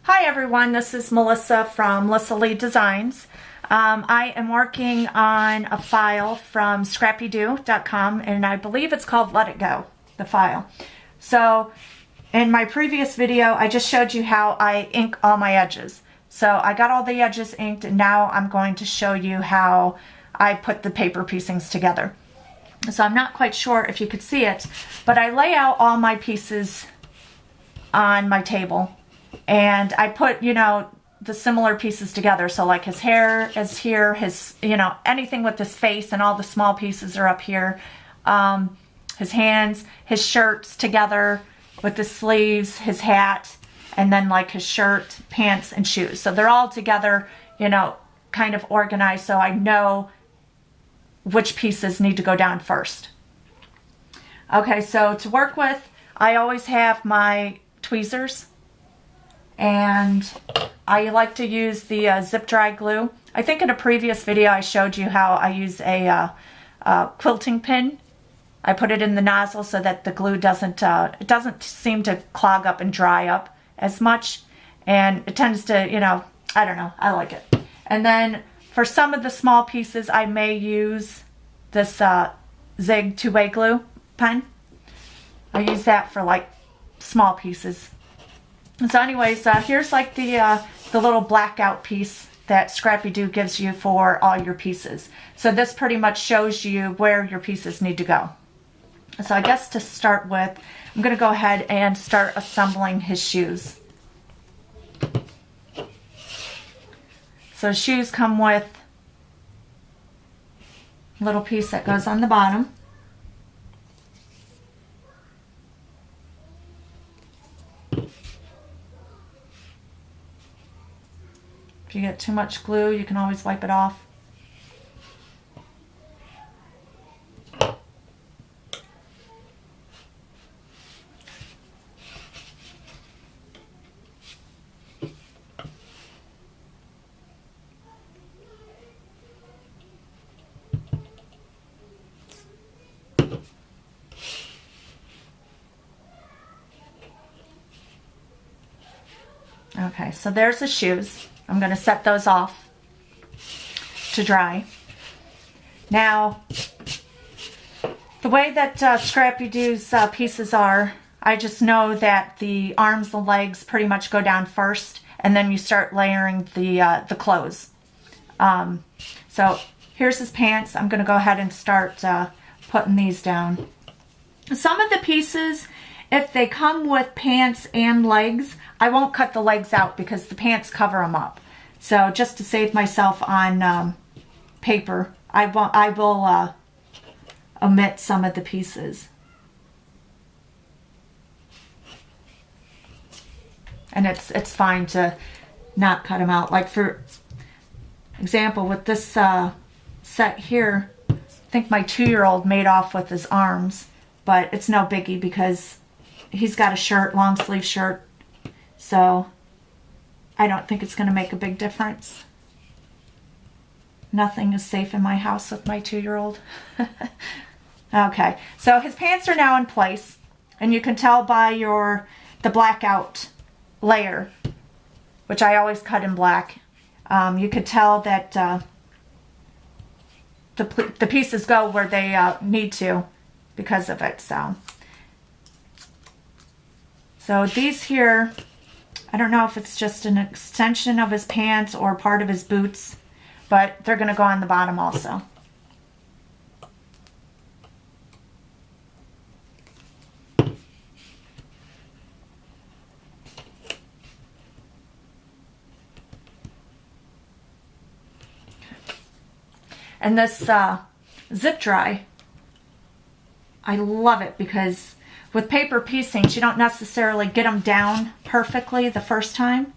Hi everyone, this is Melissa from Melissa Lee Designs. I am working on a file from Scrappydew.com and I believe it's called Let It Go, the file. So in my previous video I just showed you how I ink all my edges. So I got all the edges inked and now I'm going to show you how I put the paper piecings together. So I'm not quite sure if you could see it, but I lay out all my pieces on my table. And I put, the similar pieces together. So like his hair is here, his, anything with his face and all the small pieces are up here. His hands, his shirts together with the sleeves, his hat, and then like his shirt, pants, and shoes. So they're all together, kind of organized so I know which pieces need to go down first. Okay, so to work with, I always have my tweezers. And I like to use the zip dry glue. I think in a previous video I showed you how I use a quilting pin. I put it in the nozzle so that the glue doesn't seem to clog up and dry up as much. And it tends to, I don't know, I like it. And then for some of the small pieces I may use this Zig two-way glue pen. I use that for like small pieces. So anyways, here's like the little blackout piece that Scrappydew gives you for all your pieces. So this pretty much shows you where your pieces need to go. So I guess to start with, I'm going to go ahead and start assembling his shoes. So shoes come with a little piece that goes on the bottom. If you get too much glue, you can always wipe it off. Okay, so there's the shoes. I'm going to set those off to dry. Now, the way that Scrappydew's pieces are, I just know that the arms and legs pretty much go down first, and then you start layering the clothes. So here's his pants. I'm going to go ahead and start putting these down. Some of the pieces, if they come with pants and legs, I won't cut the legs out because the pants cover them up. So just to save myself on paper, I will omit some of the pieces. And it's fine to not cut them out. Like for example, with this set here, I think my 2-year-old made off with his arms, but it's no biggie because he's got a shirt, long sleeve shirt. So I don't think it's going to make a big difference. Nothing is safe in my house with my 2-year-old. Okay, so his pants are now in place, and you can tell by the blackout layer, which I always cut in black. You could tell that the pieces go where they need to because of it. So these here, I don't know if it's just an extension of his pants or part of his boots, but they're going to go on the bottom also. And this zip dry, I love it because with paper piecings, you don't necessarily get them down perfectly the first time.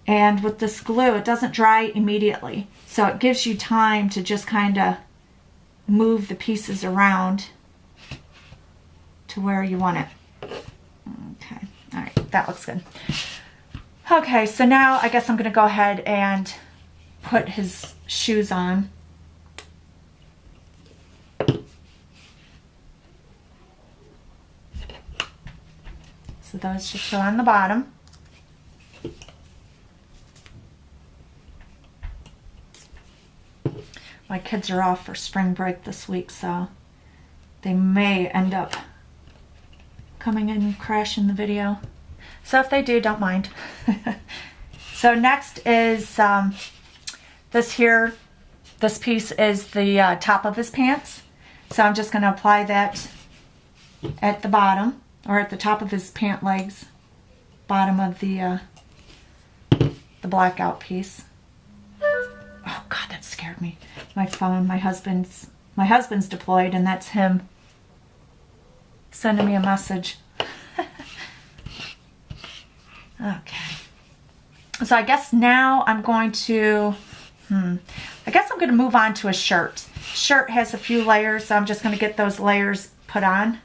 And with this glue, it doesn't dry immediately. So it gives you time to just kind of move the pieces around to where you want it. Okay, all right, that looks good. Okay, so now I guess I'm going to go ahead and put his shoes on. So those just go on the bottom. My kids are off for spring break this week, so they may end up coming in and crashing the video. So if they do, don't mind. So next is this here. This piece is the top of his pants. So I'm just going to apply that at the bottom, or at the top of his pant legs, bottom of the blackout piece. Oh God, that scared me. My phone, my husband's deployed, and that's him sending me a message. Okay. So I guess now I'm going to, I guess I'm going to move on to a shirt. Shirt has a few layers, so I'm just going to get those layers put on.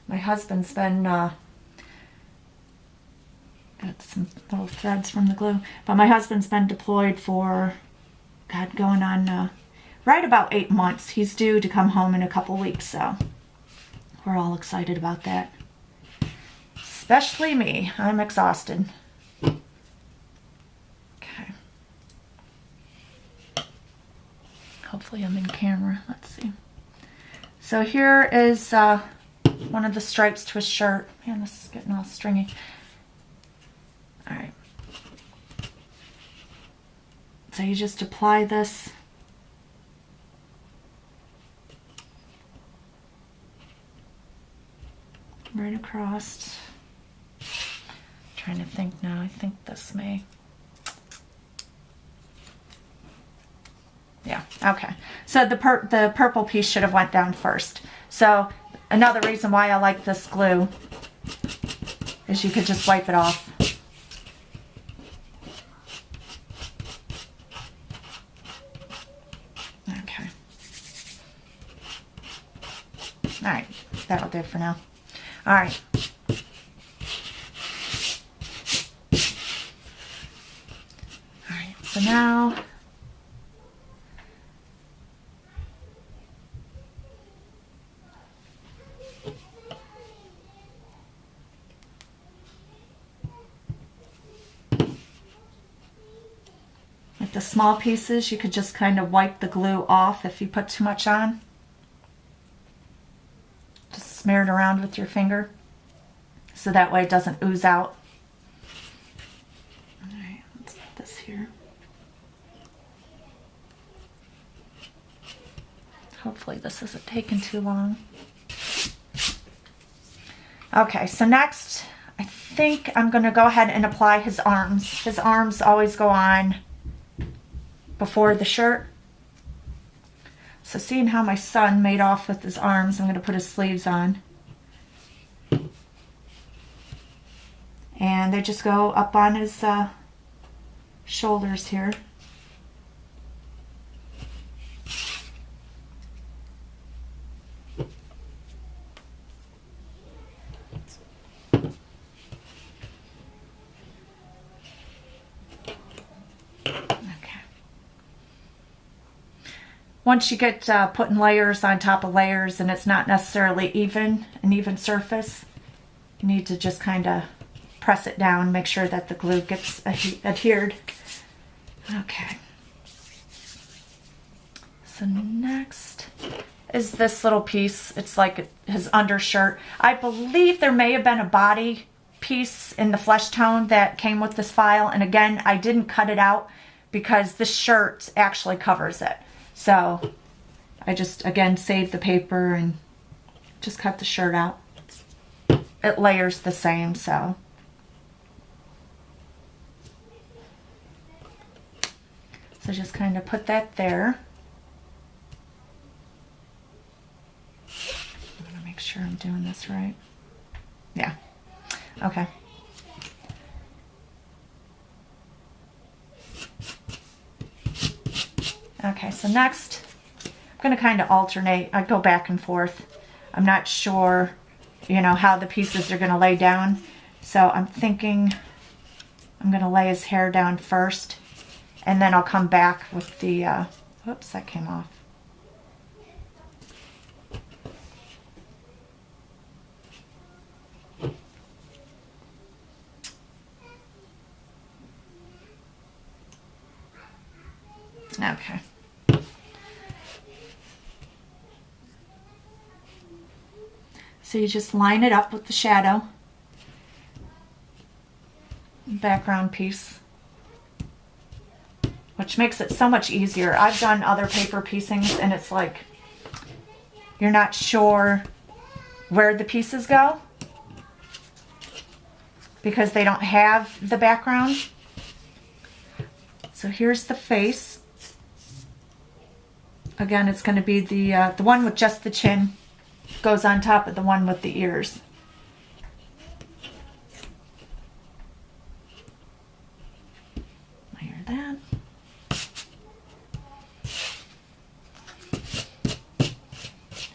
My husband's been, got some little threads from the glue, but my husband's been deployed for, God, going on right about 8 months. He's due to come home in a couple weeks, so we're all excited about that. Especially me. I'm exhausted. Okay. Hopefully I'm in camera. Let's see. So here is one of the stripes to his shirt. Man, this is getting all stringy. All right. So you just apply this right across. Trying to think now. I think this may. Yeah, okay. So the purple piece should have went down first. So another reason why I like this glue is you could just wipe it off. Okay. All right, that'll do for now. All right. All right, so now with the small pieces, you could just kind of wipe the glue off if you put too much on. Just smear it around with your finger so that way it doesn't ooze out. All right, let's put this here. Hopefully this isn't taking too long. Okay, so next I think I'm going to go ahead and apply his arms. His arms always go on before the shirt. So seeing how my son made off with his arms, I'm going to put his sleeves on. And they just go up on his shoulders here. Once you get putting layers on top of layers and it's not necessarily an even surface, you need to just kind of press it down, make sure that the glue gets adhered. Okay. So next is this little piece. It's like his undershirt. I believe there may have been a body piece in the flesh tone that came with this file. And again, I didn't cut it out because this shirt actually covers it. So I just, again, saved the paper and just cut the shirt out. It layers the same, so. So just kind of put that there. I'm going to make sure I'm doing this right. Yeah. Okay. Okay, so next, I'm going to kind of alternate. I go back and forth. I'm not sure, you know, how the pieces are going to lay down. So I'm thinking I'm going to lay his hair down first, and then I'll come back with the, whoops, that came off. Okay. So you just line it up with the shadow, background piece, which makes it so much easier. I've done other paper piecings and it's like you're not sure where the pieces go because they don't have the background. So here's the face. Again, it's going to be the one with just the chin goes on top of the one with the ears. Layer that.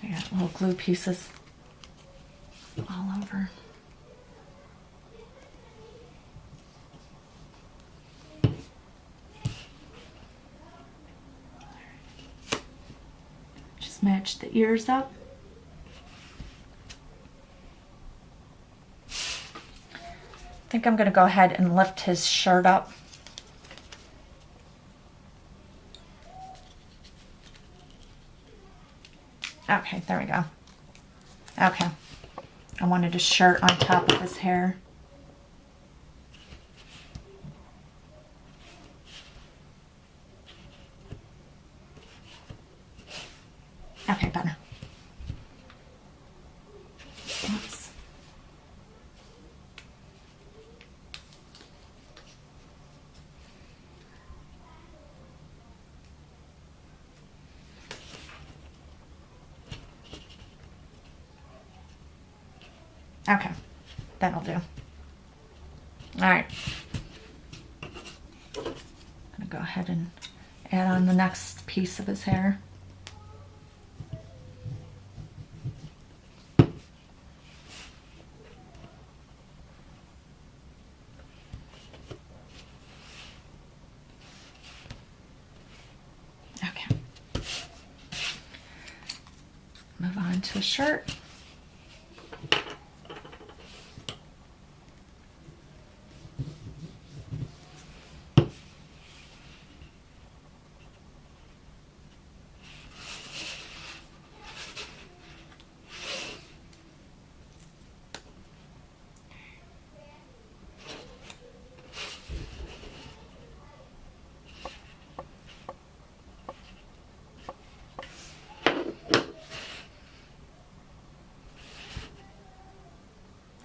I got little glue pieces all over. Just match the ears up. I think I'm going to go ahead and lift his shirt up. Okay, there we go. Okay. I wanted a shirt on top of his hair. Okay, better. Oops. Okay, that'll do. All right. I'm gonna go ahead and add on the next piece of his hair. Okay. Move on to a shirt.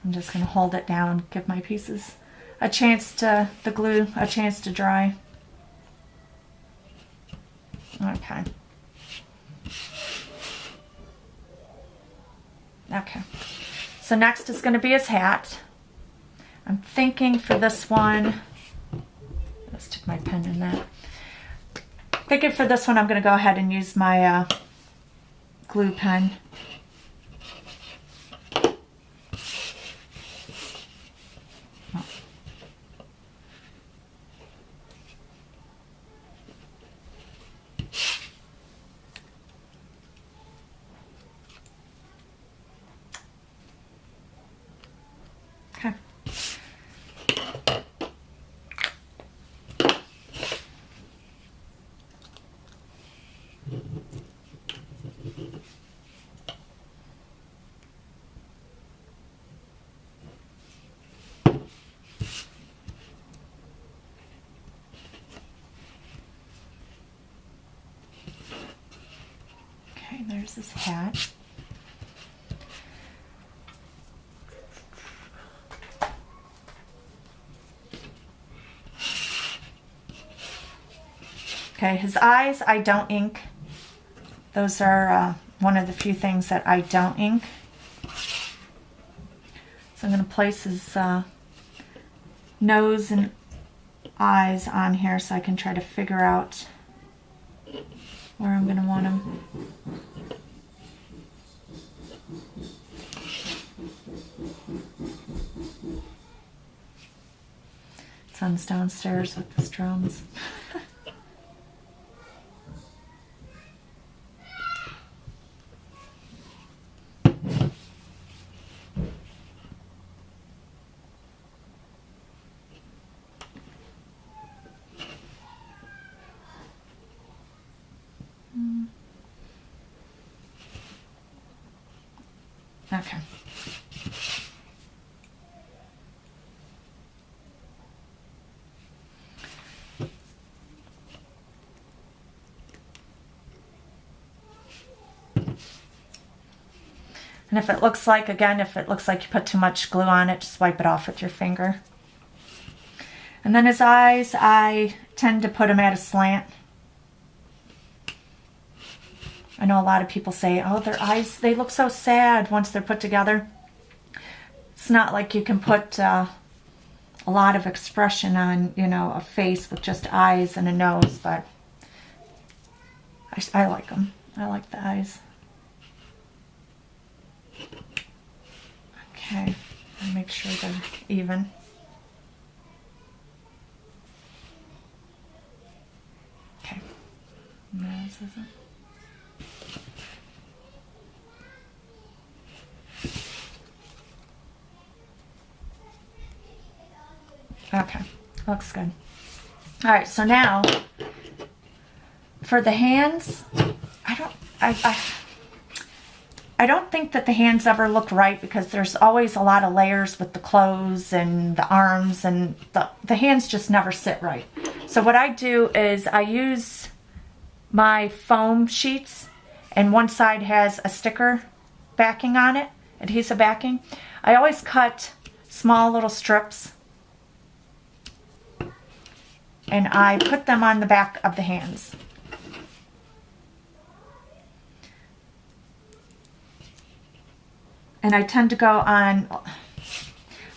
I'm just going to hold it down, give my pieces a chance to, the glue, a chance to dry. Okay. Okay. So next is going to be his hat. I'm thinking for this one, let's stick my pen in that. Thinking for this one I'm going to go ahead and use my glue pen. Okay, there's this hat. Okay, his eyes I don't ink. Those are one of the few things that I don't ink. So I'm going to place his nose and eyes on here so I can try to figure out where I'm going to want him. Son's downstairs with his drums. Okay. And if it looks like, again, if it looks like you put too much glue on it, just wipe it off with your finger. And then his eyes, I tend to put them at a slant. I know a lot of people say, oh, their eyes, they look so sad once they're put together. It's not like you can put a lot of expression on, you know, a face with just eyes and a nose, but I like them. I like the eyes. Okay, and make sure they're even. Okay, nose isn't. Okay, looks good. All right, so now for the hands, I don't think that the hands ever look right because there's always a lot of layers with the clothes and the arms, and the hands just never sit right. So what I do is I use my foam sheets, and one side has a sticker backing on it, adhesive backing. I always cut small little strips and I put them on the back of the hands. And I tend to go on,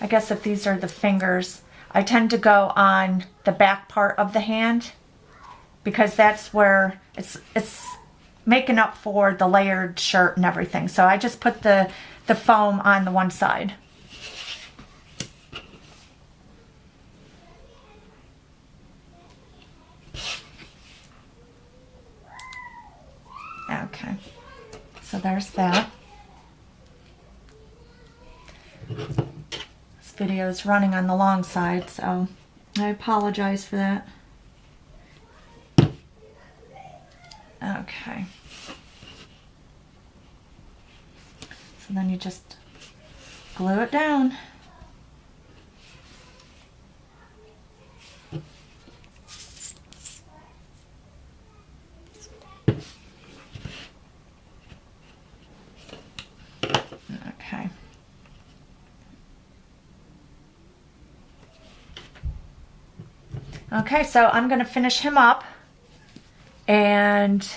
I guess if these are the fingers, I tend to go on the back part of the hand because that's where it's making up for the layered shirt and everything. So I just put the foam on the one side. Okay, so there's that. This video is running on the long side, so I apologize for that. Okay. So then you just glue it down. Okay. Okay, so I'm going to finish him up, and,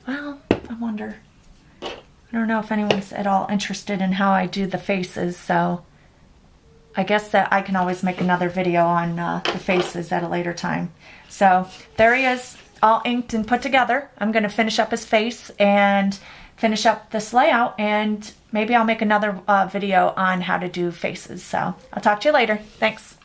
well, I wonder, I don't know if anyone's at all interested in how I do the faces, so I guess that I can always make another video on the faces at a later time. So there he is, all inked and put together. I'm going to finish up his face and finish up this layout, and maybe I'll make another video on how to do faces. So I'll talk to you later. Thanks.